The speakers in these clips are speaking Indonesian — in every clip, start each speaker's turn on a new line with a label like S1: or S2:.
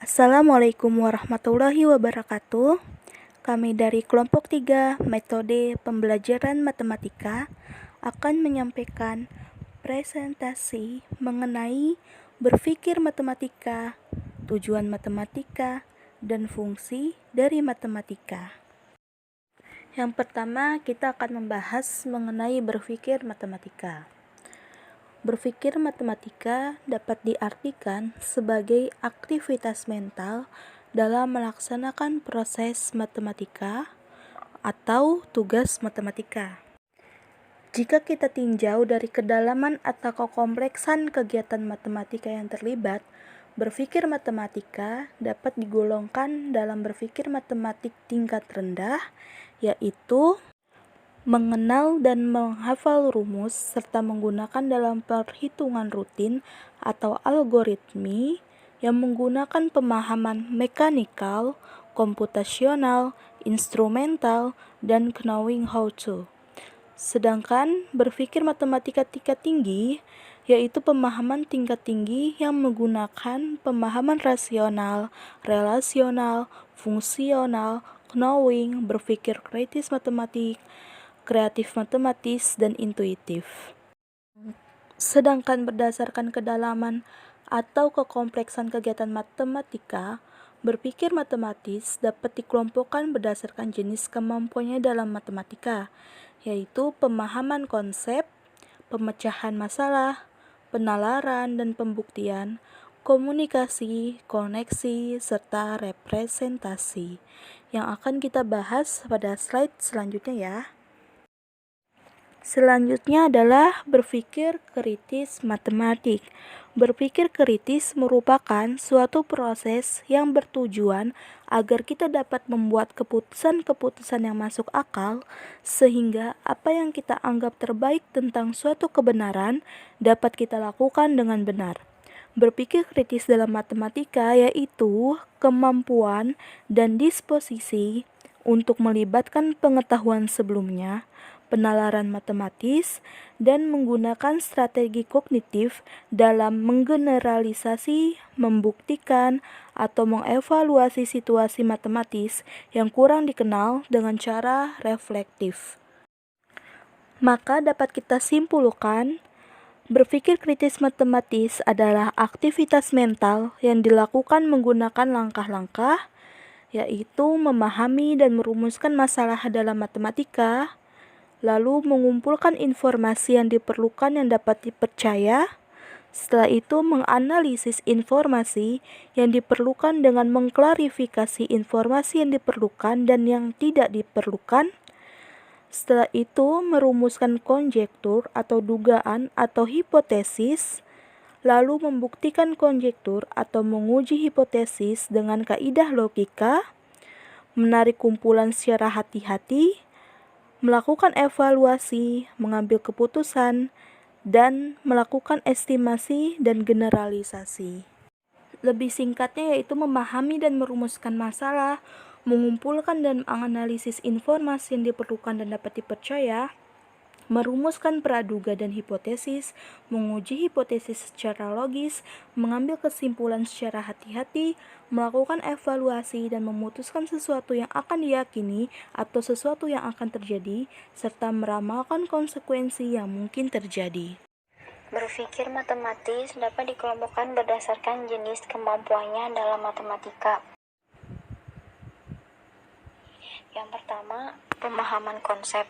S1: Assalamualaikum warahmatullahi wabarakatuh. Kami dari kelompok 3 metode pembelajaran matematika akan menyampaikan presentasi mengenai berpikir matematika, tujuan matematika, dan fungsi dari matematika. Yang pertama, kita akan membahas mengenai berpikir matematika. Berpikir matematika dapat diartikan sebagai aktivitas mental dalam melaksanakan proses matematika atau tugas matematika. Jika kita tinjau dari kedalaman atau kekompleksan kegiatan matematika yang terlibat, berpikir matematika dapat digolongkan dalam berpikir matematik tingkat rendah, yaitu mengenal dan menghafal rumus serta menggunakan dalam perhitungan rutin atau algoritmi yang menggunakan pemahaman mekanikal, komputasional, instrumental, dan knowing how to. Sedangkan berpikir matematika tingkat tinggi yaitu pemahaman tingkat tinggi yang menggunakan pemahaman rasional, relasional, fungsional, knowing, berpikir kritis matematik, kreatif matematis, dan intuitif. Sedangkan berdasarkan kedalaman atau kekompleksan kegiatan matematika, berpikir matematis dapat dikelompokkan berdasarkan jenis kemampuannya dalam matematika, yaitu pemahaman konsep, pemecahan masalah, penalaran dan pembuktian, komunikasi, koneksi, serta representasi, yang akan kita bahas pada slide selanjutnya ya. Selanjutnya adalah berpikir kritis matematik. Berpikir kritis merupakan suatu proses yang bertujuan agar kita dapat membuat keputusan-keputusan yang masuk akal, sehingga apa yang kita anggap terbaik tentang suatu kebenaran dapat kita lakukan dengan benar. Berpikir kritis dalam matematika yaitu kemampuan dan disposisi untuk melibatkan pengetahuan sebelumnya, penalaran matematis, dan menggunakan strategi kognitif dalam menggeneralisasi, membuktikan, atau mengevaluasi situasi matematis yang kurang dikenal dengan cara reflektif. Maka dapat kita simpulkan, berpikir kritis matematis adalah aktivitas mental yang dilakukan menggunakan langkah-langkah, yaitu memahami dan merumuskan masalah dalam matematika, lalu mengumpulkan informasi yang diperlukan yang dapat dipercaya. Setelah itu menganalisis informasi yang diperlukan dengan mengklarifikasi informasi yang diperlukan dan yang tidak diperlukan. Setelah itu merumuskan konjektur atau dugaan atau hipotesis, lalu membuktikan konjektur atau menguji hipotesis dengan kaidah logika, menarik kumpulan secara hati-hati, melakukan evaluasi, mengambil keputusan, dan melakukan estimasi dan generalisasi. Lebih singkatnya yaitu memahami dan merumuskan masalah, mengumpulkan dan menganalisis informasi yang diperlukan dan dapat dipercaya, merumuskan praduga dan hipotesis, menguji hipotesis secara logis, mengambil kesimpulan secara hati-hati, melakukan evaluasi dan memutuskan sesuatu yang akan diyakini atau sesuatu yang akan terjadi, serta meramalkan konsekuensi yang mungkin terjadi.
S2: Berpikir matematis dapat dikelompokkan berdasarkan jenis kemampuannya dalam matematika. Yang pertama, pemahaman konsep.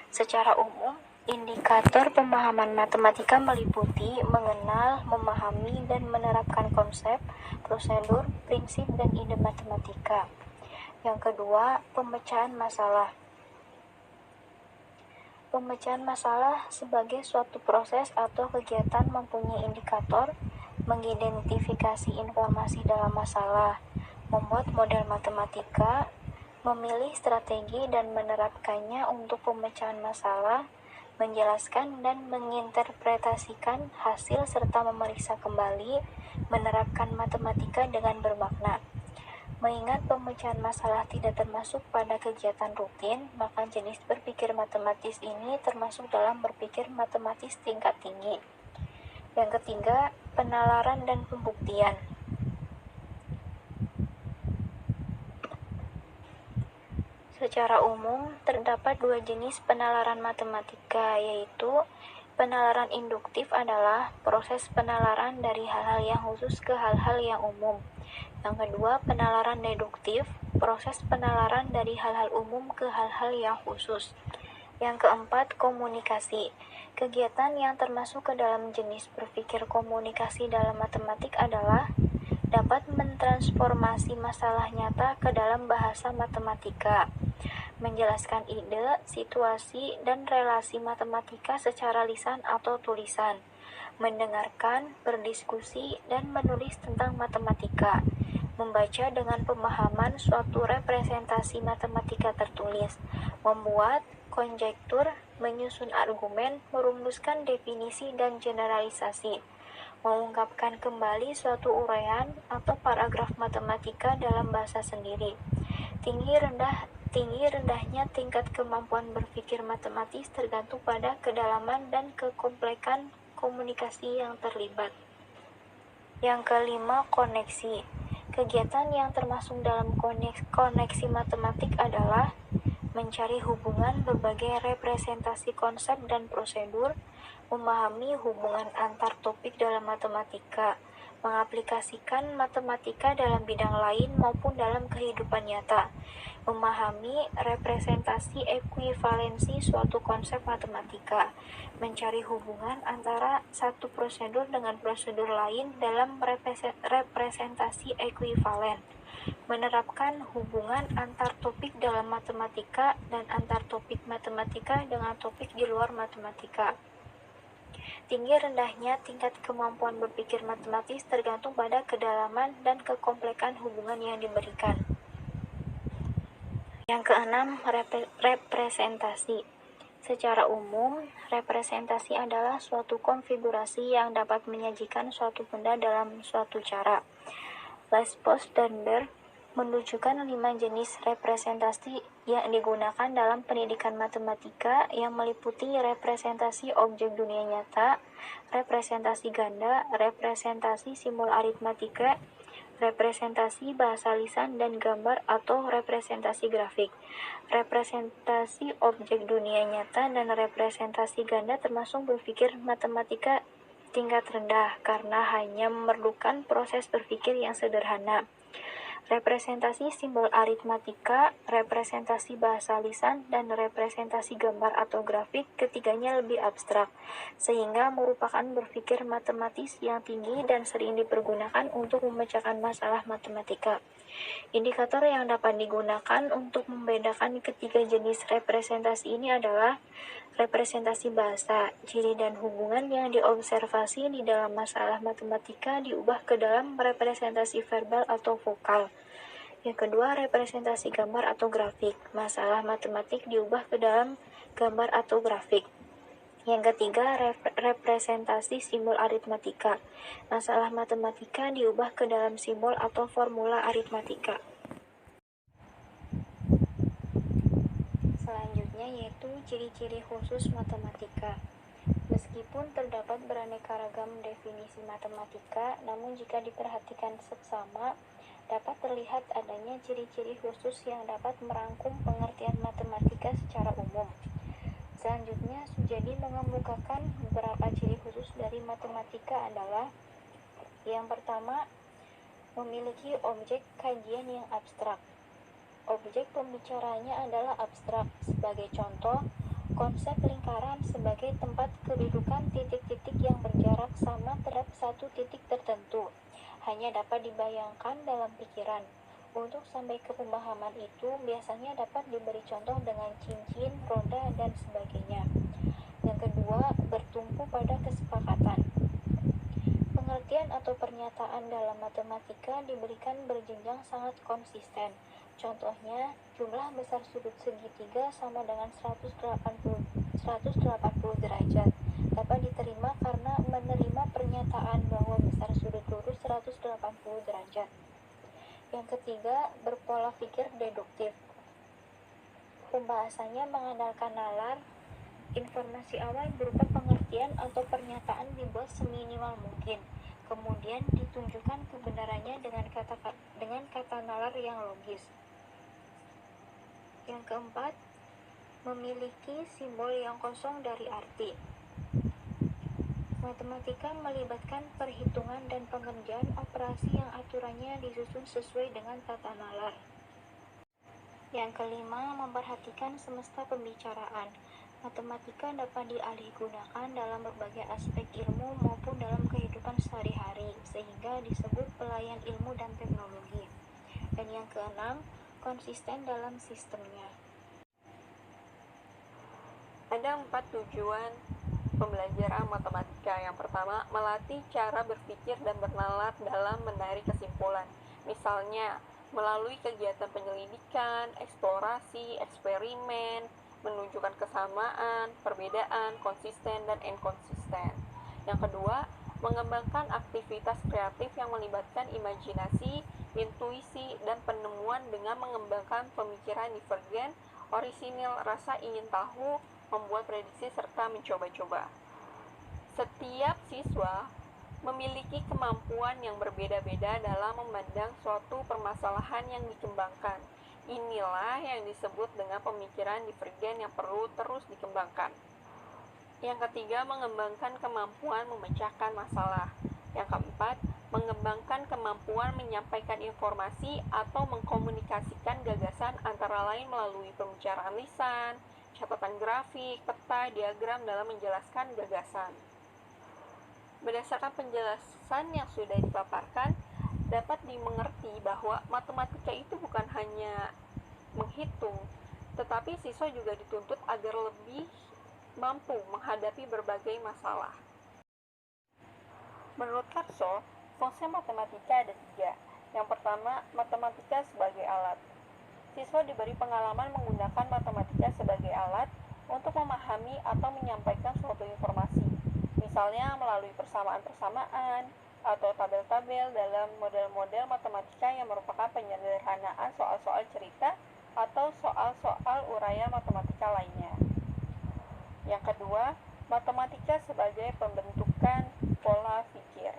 S2: Secara umum, indikator pemahaman matematika meliputi mengenal, memahami, dan menerapkan konsep, prosedur, prinsip, dan ide matematika. Yang kedua, pemecahan masalah. Pemecahan masalah sebagai suatu proses atau kegiatan mempunyai indikator, mengidentifikasi informasi dalam masalah, membuat model matematika, memilih strategi dan menerapkannya untuk pemecahan masalah, menjelaskan dan menginterpretasikan hasil serta memeriksa kembali, menerapkan matematika dengan bermakna. Mengingat pemecahan masalah tidak termasuk pada kegiatan rutin, maka jenis berpikir matematis ini termasuk dalam berpikir matematis tingkat tinggi. Yang ketiga, penalaran dan pembuktian. Secara umum, terdapat dua jenis penalaran matematika, yaitu penalaran induktif adalah proses penalaran dari hal-hal yang khusus ke hal-hal yang umum. Yang kedua, penalaran deduktif, proses penalaran dari hal-hal umum ke hal-hal yang khusus. Yang keempat, komunikasi. Kegiatan yang termasuk ke dalam jenis berpikir komunikasi dalam matematik adalah dapat mentransformasi masalah nyata ke dalam bahasa matematika, menjelaskan ide, situasi, dan relasi matematika secara lisan atau tulisan, mendengarkan, berdiskusi, dan menulis tentang matematika, membaca dengan pemahaman suatu representasi matematika tertulis, membuat konjektur, menyusun argumen, merumuskan definisi dan generalisasi, mengungkapkan kembali suatu uraian atau paragraf matematika dalam bahasa sendiri. Tinggi rendahnya tingkat kemampuan berpikir matematis tergantung pada kedalaman dan kekomplekan komunikasi yang terlibat. Yang kelima, koneksi. Kegiatan yang termasuk dalam koneksi matematik adalah mencari hubungan berbagai representasi konsep dan prosedur, memahami hubungan antar topik dalam matematika, mengaplikasikan matematika dalam bidang lain maupun dalam kehidupan nyata, memahami representasi ekuivalensi suatu konsep matematika, mencari hubungan antara satu prosedur dengan prosedur lain dalam representasi ekuivalen, menerapkan hubungan antar topik dalam matematika dan antar topik matematika dengan topik di luar matematika. Tinggi rendahnya tingkat kemampuan berpikir matematis tergantung pada kedalaman dan kekomplekan hubungan yang diberikan. Yang keenam, representasi. Secara umum, representasi adalah suatu konfigurasi yang dapat menyajikan suatu benda dalam suatu cara. Lesbos dan Baer menunjukkan 5 jenis representasi yang digunakan dalam pendidikan matematika yang meliputi representasi objek dunia nyata, representasi ganda, representasi simbol aritmatika, representasi bahasa lisan dan gambar atau representasi grafik. Representasi objek dunia nyata dan representasi ganda termasuk berpikir matematika tingkat rendah karena hanya memerlukan proses berpikir yang sederhana. Representasi simbol aritmatika, representasi bahasa lisan, dan representasi gambar atau grafik ketiganya lebih abstrak, sehingga merupakan berpikir matematis yang tinggi dan sering dipergunakan untuk memecahkan masalah matematika. Indikator yang dapat digunakan untuk membedakan ketiga jenis representasi ini adalah representasi bahasa, ciri dan hubungan yang diobservasi di dalam masalah matematika diubah ke dalam representasi verbal atau vokal. Yang kedua, representasi gambar atau grafik. Masalah matematik diubah ke dalam gambar atau grafik. Yang ketiga, representasi simbol aritmatika. Masalah matematika diubah ke dalam simbol atau formula aritmatika. Selanjutnya yaitu ciri-ciri khusus matematika. Meskipun terdapat beraneka ragam definisi matematika, namun jika diperhatikan seksama, dapat terlihat adanya ciri-ciri khusus yang dapat merangkum pengertian matematika secara umum. Selanjutnya, Sujadi mengemukakan beberapa ciri khusus dari matematika adalah: yang pertama, memiliki objek kajian yang abstrak. Objek pembicaranya adalah abstrak. Sebagai contoh, konsep lingkaran sebagai tempat kedudukan titik-titik yang berjarak sama terhadap satu titik tertentu hanya dapat dibayangkan dalam pikiran. Untuk sampai ke pemahaman itu, biasanya dapat diberi contoh dengan cincin, roda, dan sebagainya. Yang kedua, bertumpu pada kesepakatan. Pengertian atau pernyataan dalam matematika diberikan berjenjang sangat konsisten. Contohnya, jumlah besar sudut segitiga sama dengan 180 derajat. Dapat diterima karena menerima pernyataan bahwa besar sudut lurus 180 derajat. Yang ketiga, berpola pikir deduktif. Pembahasannya mengandalkan nalar. Informasi awal berupa pengertian atau pernyataan dibuat seminimal mungkin. Kemudian ditunjukkan kebenarannya dengan kata nalar yang logis. Yang keempat, memiliki simbol yang kosong dari arti. Matematika melibatkan perhitungan dan pengerjaan operasi yang aturannya disusun sesuai dengan tata nalar. Yang kelima, memperhatikan semesta pembicaraan. Matematika dapat dialihgunakan dalam berbagai aspek ilmu maupun dalam kehidupan sehari-hari, sehingga disebut pelayan ilmu dan teknologi. Dan yang keenam, konsisten dalam sistemnya.
S3: Ada 4 tujuan pembelajaran matematika. Yang pertama, melatih cara berpikir dan bernalar dalam menarik kesimpulan. Misalnya, melalui kegiatan penyelidikan, eksplorasi, eksperimen, menunjukkan kesamaan, perbedaan, konsisten, dan inkonsisten. Yang kedua, mengembangkan aktivitas kreatif yang melibatkan imajinasi, intuisi, dan penemuan dengan mengembangkan pemikiran divergen, orisinil, rasa ingin tahu, membuat prediksi, serta mencoba-coba. Setiap siswa memiliki kemampuan yang berbeda-beda dalam memandang suatu permasalahan yang dikembangkan. Inilah yang disebut dengan pemikiran divergen yang perlu terus dikembangkan. Yang ketiga, mengembangkan kemampuan memecahkan masalah. Yang keempat, mengembangkan kemampuan menyampaikan informasi atau mengkomunikasikan gagasan antara lain melalui pembicaraan lisan, catatan grafik, peta, diagram dalam menjelaskan gagasan. Berdasarkan penjelasan yang sudah dipaparkan, dapat dimengerti bahwa matematika itu bukan hanya menghitung, tetapi siswa juga dituntut agar lebih mampu menghadapi berbagai masalah. Menurut Karso, fungsi matematika ada 3. Yang pertama, matematika sebagai alat. Siswa diberi pengalaman menggunakan matematika sebagai alat untuk memahami atau menyampaikan suatu informasi, misalnya melalui persamaan-persamaan atau tabel-tabel dalam model-model matematika yang merupakan penyederhanaan soal-soal cerita atau soal-soal uraian matematika lainnya. Yang kedua, matematika sebagai pembentukan pola pikir.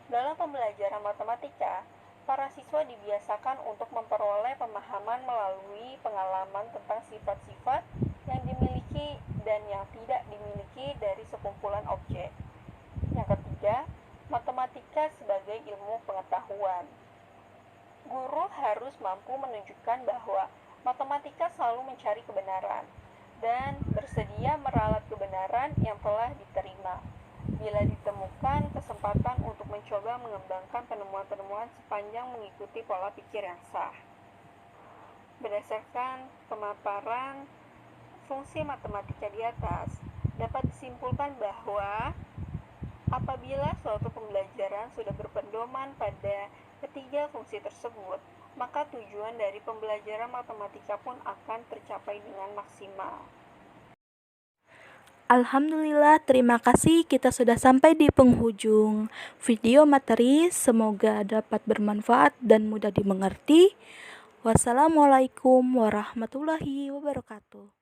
S3: Dalam pembelajaran matematika, para siswa dibiasakan untuk memperoleh pemahaman melalui pengalaman tentang sifat-sifat yang dimiliki dan yang tidak dimiliki dari sekumpulan objek. Yang ketiga, matematika sebagai ilmu pengetahuan. Guru harus mampu menunjukkan bahwa matematika selalu mencari kebenaran dan bersedia meralat kebenaran yang telah diterima. Bila ditemukan kesempatan untuk mencoba mengembangkan penemuan-penemuan sepanjang mengikuti pola pikir yang sah. Berdasarkan pemaparan fungsi matematika di atas, dapat disimpulkan bahwa apabila suatu pembelajaran sudah berpedoman pada ketiga fungsi tersebut, maka tujuan dari pembelajaran matematika pun akan tercapai dengan maksimal.
S1: Alhamdulillah, terima kasih. Kita sudah sampai di penghujung video materi. Semoga dapat bermanfaat dan mudah dimengerti. Wassalamualaikum warahmatullahi wabarakatuh.